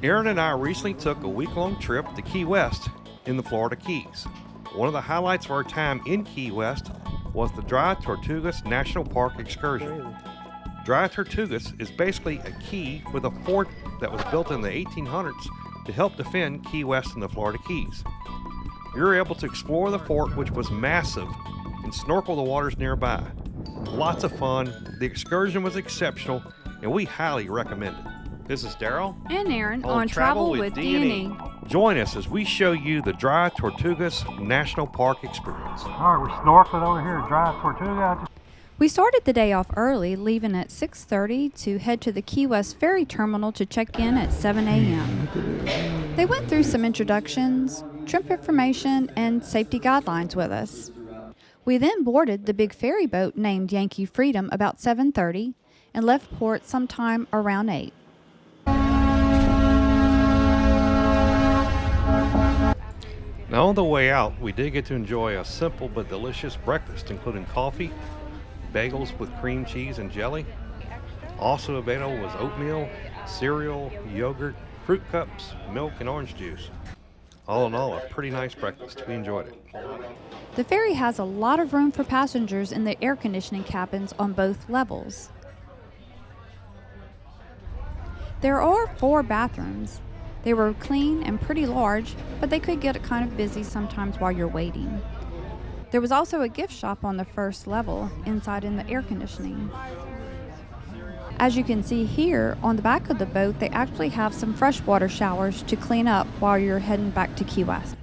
Aaron and I recently took a week-long trip to Key West in the Florida Keys. One of the highlights of our time in Key West was the Dry Tortugas National Park excursion. Dry Tortugas is basically a key with a fort that was built in the 1800s to help defend Key West and the Florida Keys. We were able to explore the fort, which was massive, and snorkel the waters nearby. Lots of fun, the excursion was exceptional, and we highly recommend it. This is Daryl and Aaron on Travel with D&E. Join us as we show you the Dry Tortugas National Park experience. All right, we're snorkeling over here at Dry Tortuga. We started the day off early, leaving at 6:30 to head to the Key West Ferry terminal to check in at 7 a.m. They went through some introductions, trip information, and safety guidelines with us. We then boarded the big ferry boat named Yankee Freedom about 7:30 and left port sometime around 8. Now on the way out, we did get to enjoy a simple but delicious breakfast, including coffee, bagels with cream cheese and jelly. Also available was oatmeal, cereal, yogurt, fruit cups, milk, and orange juice. All in all, a pretty nice breakfast. We enjoyed it. The ferry has a lot of room for passengers in the air conditioning cabins on both levels. There are 4 bathrooms. They were clean and pretty large, but they could get kind of busy sometimes while you're waiting. There was also a gift shop on the first level, inside in the air conditioning. As you can see here, on the back of the boat, they actually have some freshwater showers to clean up while you're heading back to Key West.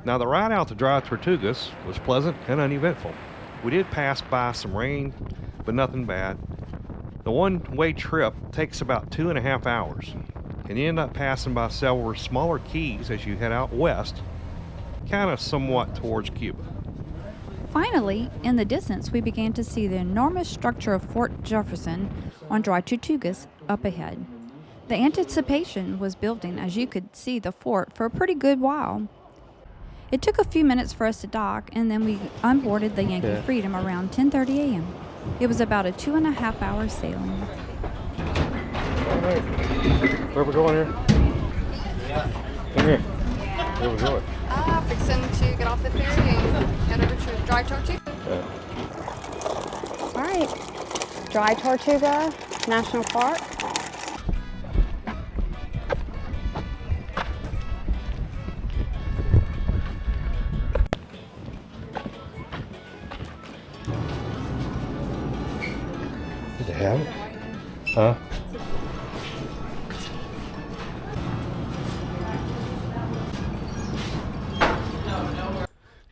Now the ride out to Dry Tortugas was pleasant and uneventful. We did pass by some rain, but nothing bad. The one-way trip takes about 2.5 hours, and you end up passing by several smaller keys as you head out west, kind of somewhat towards Cuba. Finally, in the distance, we began to see the enormous structure of Fort Jefferson on Dry Tortugas up ahead. The anticipation was building as you could see the fort for a pretty good while. It took a few minutes for us to dock, and then we unboarded the Yankee Freedom around 10:30 a.m. It was about a 2.5-hour sailing. All right, where we going here? Come here. Where we going? Fixing to get off the ferry and head over to Dry Tortuga. Yeah. All right, Dry Tortuga National Park. Did they have it? Huh?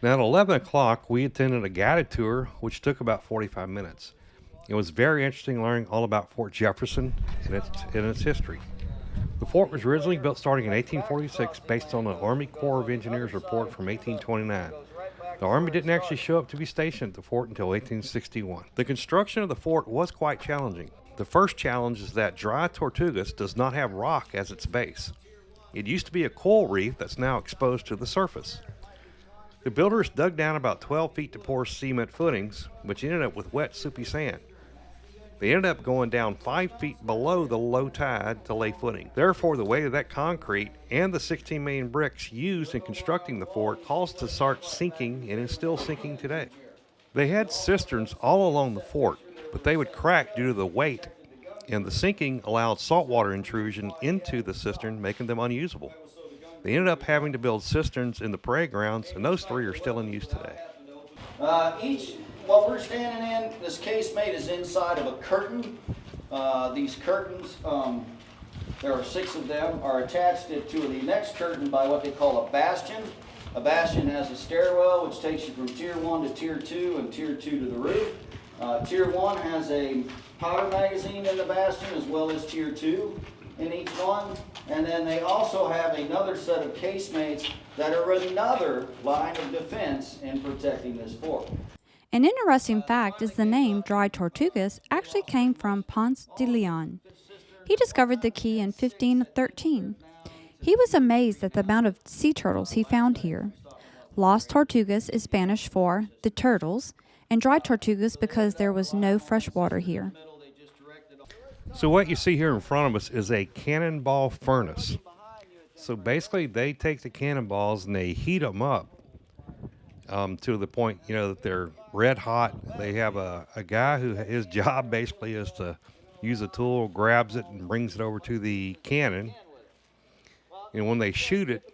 Now at 11 o'clock, we attended a guided tour, which took about 45 minutes. It was very interesting learning all about Fort Jefferson and its history. The fort was originally built starting in 1846 based on the Army Corps of Engineers report from 1829. The Army didn't actually show up to be stationed at the fort until 1861. The construction of the fort was quite challenging. The first challenge is that Dry Tortugas does not have rock as its base. It used to be a coral reef that's now exposed to the surface. The builders dug down about 12 feet to pour cement footings, which ended up with wet, soupy sand. They ended up going down 5 feet below the low tide to lay footing. Therefore, the weight of that concrete and the 16 million bricks used in constructing the fort caused it to start sinking, and is still sinking today. They had cisterns all along the fort, but they would crack due to the weight, and the sinking allowed saltwater intrusion into the cistern, making them unusable. They ended up having to build cisterns in the parade grounds, and those 3 are still in use today. What we're standing in, this casemate is inside of a curtain. These curtains, there are 6 of them, are attached to the next curtain by what they call a bastion. A bastion has a stairwell which takes you from Tier 1 to Tier 2 and Tier 2 to the roof. Tier 1 has a powder magazine in the bastion as well as Tier 2 in each one. And then they also have another set of casemates that are another line of defense in protecting this fort. An interesting fact is the name Dry Tortugas actually came from Ponce de Leon. He discovered the key in 1513. He was amazed at the amount of sea turtles he found here. Las Tortugas is Spanish for the turtles, and Dry Tortugas because there was no fresh water here. So what you see here in front of us is a cannonball furnace. So basically, they take the cannonballs and they heat them up to the point, that they're red hot. They have a guy who his job basically is to use a tool, grabs it, and brings it over to the cannon. And when they shoot it,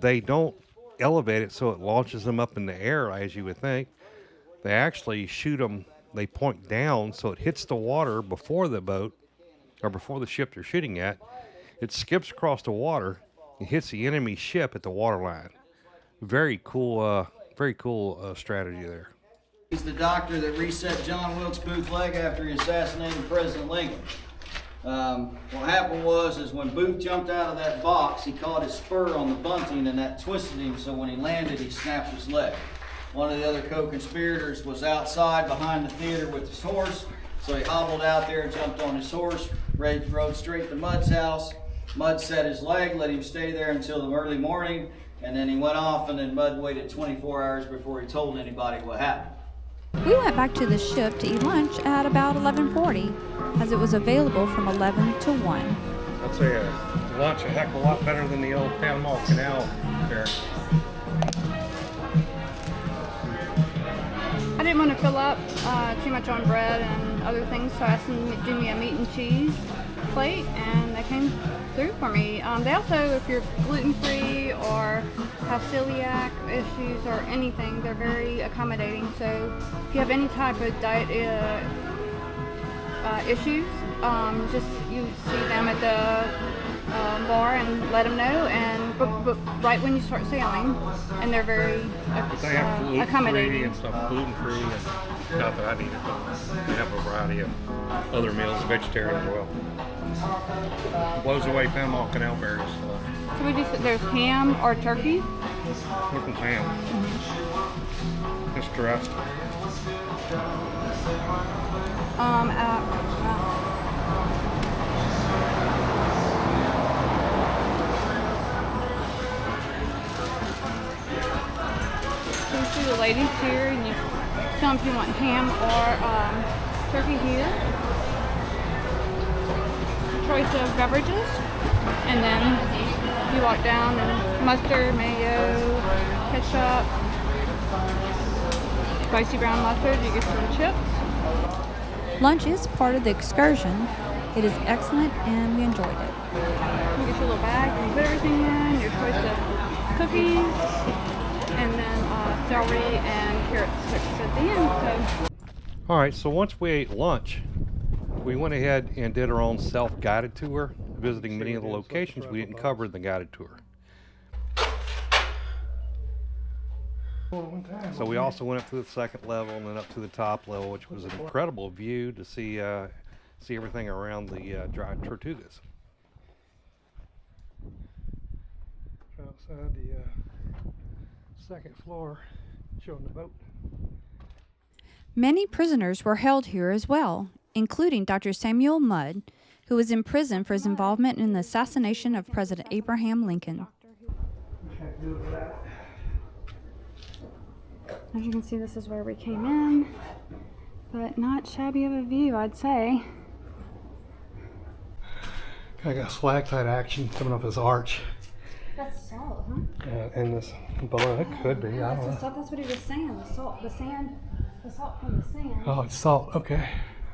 they don't elevate it so it launches them up in the air as you would think. They actually shoot them, they point down so it hits the water before the boat or before the ship they're shooting at. It skips across the water and hits the enemy ship at the waterline. Very cool strategy there. He's the doctor that reset John Wilkes Booth's leg after he assassinated President Lincoln. What happened was when Booth jumped out of that box, he caught his spur on the bunting and that twisted him, so when he landed, he snapped his leg. One of the other co-conspirators was outside behind the theater with his horse, so he hobbled out there, jumped on his horse, rode straight to Mudd's house. Mudd set his leg, let him stay there until the early morning, and then he went off, and then Mudd waited 24 hours before he told anybody what happened. We went back to the ship to eat lunch at about 11:40, as it was available from 11 to 1. I'd say lunch a heck of a lot better than the old Panama Canal fare. I didn't want to fill up too much on bread and other things, so I asked them to do me a meat and cheese plate, and they came through for me. They also, if you're gluten-free or have celiac issues or anything, they're very accommodating. So if you have any type of diet issues, just you see them at the bar and let them know, and book right when you start sailing, and they're very They have gluten-free accommodating. and stuff, gluten-free, and not that I need it, but they have a variety of other meals, vegetarian as well. Blows away Panama Canal berries. So we just, there's ham or turkey. This one's ham. Just dressed. So you see the ladies here, and you tell them if you want ham or turkey here. Choice of beverages, and then you walk down and mustard, mayo, ketchup, spicy brown mustard. You get some chips. Lunch is part of the excursion. It is excellent, and we enjoyed it. You get your little bag, and you put everything in, your choice of cookies, and then celery and carrot sticks at the end. So. All right, so once we ate lunch, we went ahead and did our own self-guided tour, visiting many of the locations we didn't cover in the guided tour. So we also went up to the second level and then up to the top level, which was an incredible view to see everything around the Dry Tortugas. Outside the second floor, showing the boat. Many prisoners were held here as well, including Dr. Samuel Mudd, who was in prison for his involvement in the assassination of President Abraham Lincoln. As you can see, this is where we came in, but not shabby of a view, I'd say. Kind of got stalactite action coming off his arch. That's salt, huh? And this below, it could be, I don't know. That's what he was saying, the salt from the sand. Oh, it's salt, okay.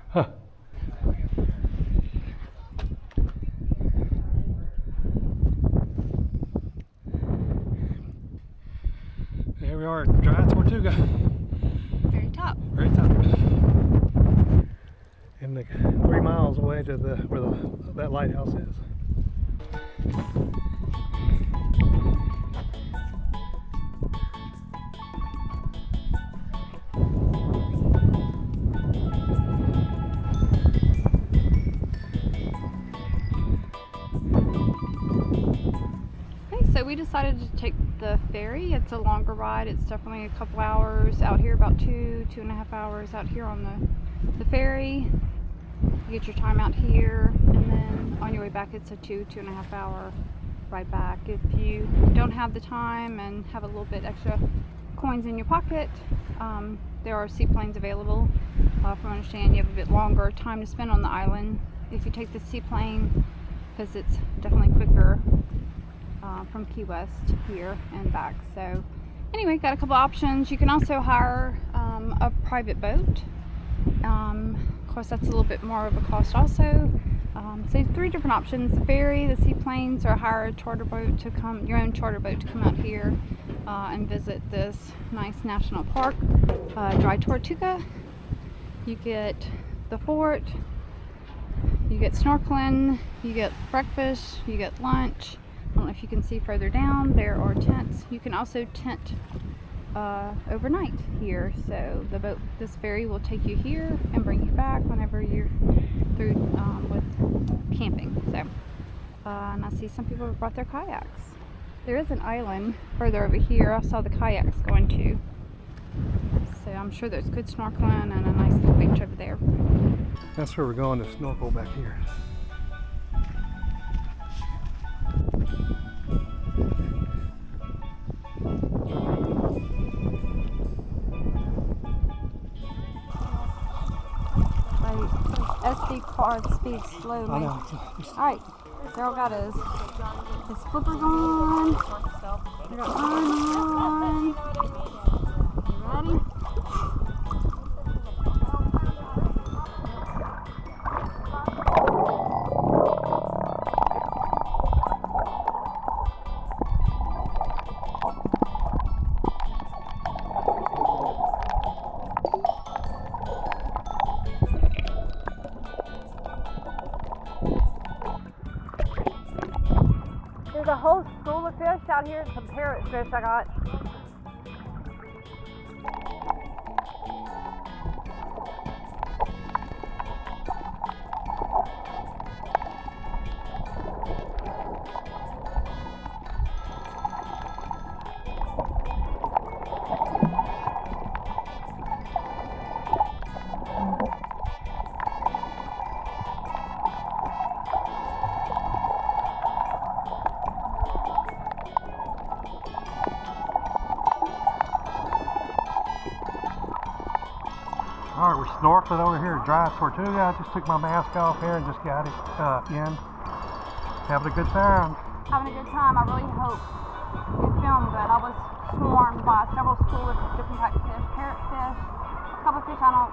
Huh. There we are at Dry Tortuga. Very top. Very top. And 3 miles away to where that lighthouse is. So we decided to take the ferry. It's a longer ride. It's definitely a couple hours out here, about 2.5 hours out here on the ferry. You get your time out here, and then on your way back it's a 2.5 hour ride back. If you don't have the time and have a little bit extra coins in your pocket, there are seaplanes available. From what I understand, you have a bit longer time to spend on the island if you take the seaplane, because it's definitely quicker from Key West here and back. So anyway, got a couple options. You can also hire a private boat. Of course, that's a little bit more of a cost also. So 3 different options: the ferry, the seaplanes, or hire a charter boat to come, your own charter boat to come out here and visit this nice national park, Dry Tortuga. You get the fort, you get snorkeling, you get breakfast, you get lunch. I don't know if you can see further down, there are tents. You can also tent overnight here. So the boat, this ferry will take you here and bring you back whenever you're through with camping. So, and I see some people have brought their kayaks. There is an island further over here I saw the kayaks going to. So I'm sure there's good snorkeling and a nice little beach over there. That's where we're going to snorkel back here. SD card speed slow, man. Alright, Daryl got his flippers on. We got on. You ready? There's a whole school of fish out here, some parrot fish I got. Alright, we're snorkeling over here at Dry Tortuga. I just took my mask off here and just got it in. Having a good time. Having a good time. I really hope it filmed good. I was swarmed by several schools of different types of fish. Parrotfish, a couple of fish I don't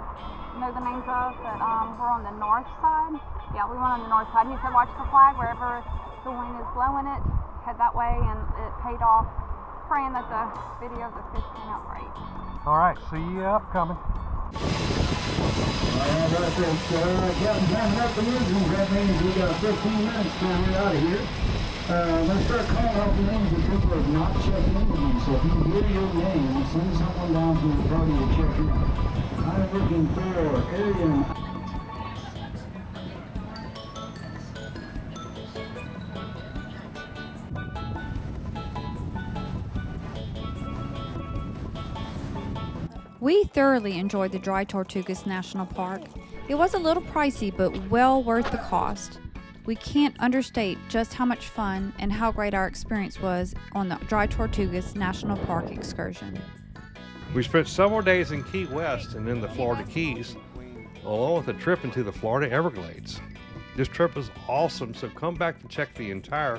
know the names of, but we're on the north side. Yeah, we went on the north side. He said watch the flag wherever the wind is blowing it. Head that way, and it paid off. Praying that the video of the fish came out great. Alright, see you upcoming. Alright, folks, Captain time up the engines. That means we got 15 minutes till we're out of here. Let's start calling off the names of people who have not checked in with you. So if you hear your name, send someone down to the party to check in. I'm looking for Arian. We thoroughly enjoyed the Dry Tortugas National Park. It was a little pricey, but well worth the cost. We can't understate just how much fun and how great our experience was on the Dry Tortugas National Park excursion. We spent several days in Key West and in the Florida Keys, along with a trip into the Florida Everglades. This trip was awesome, so come back to check the entire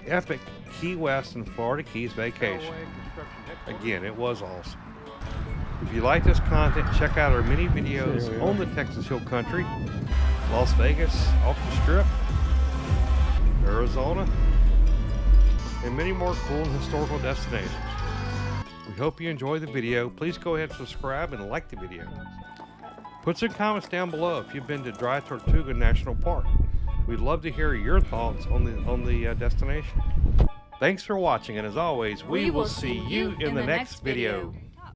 epic Key West and Florida Keys vacation. Again, it was awesome. If you like this content, check out our many videos on the Texas Hill Country, Las Vegas, off the Strip, Arizona, and many more cool and historical destinations. We hope you enjoy the video. Please go ahead and subscribe and like the video. Put some comments down below if you've been to Dry Tortuga National Park. We'd love to hear your thoughts on the destination. Thanks for watching, and as always, we will see you in the next video.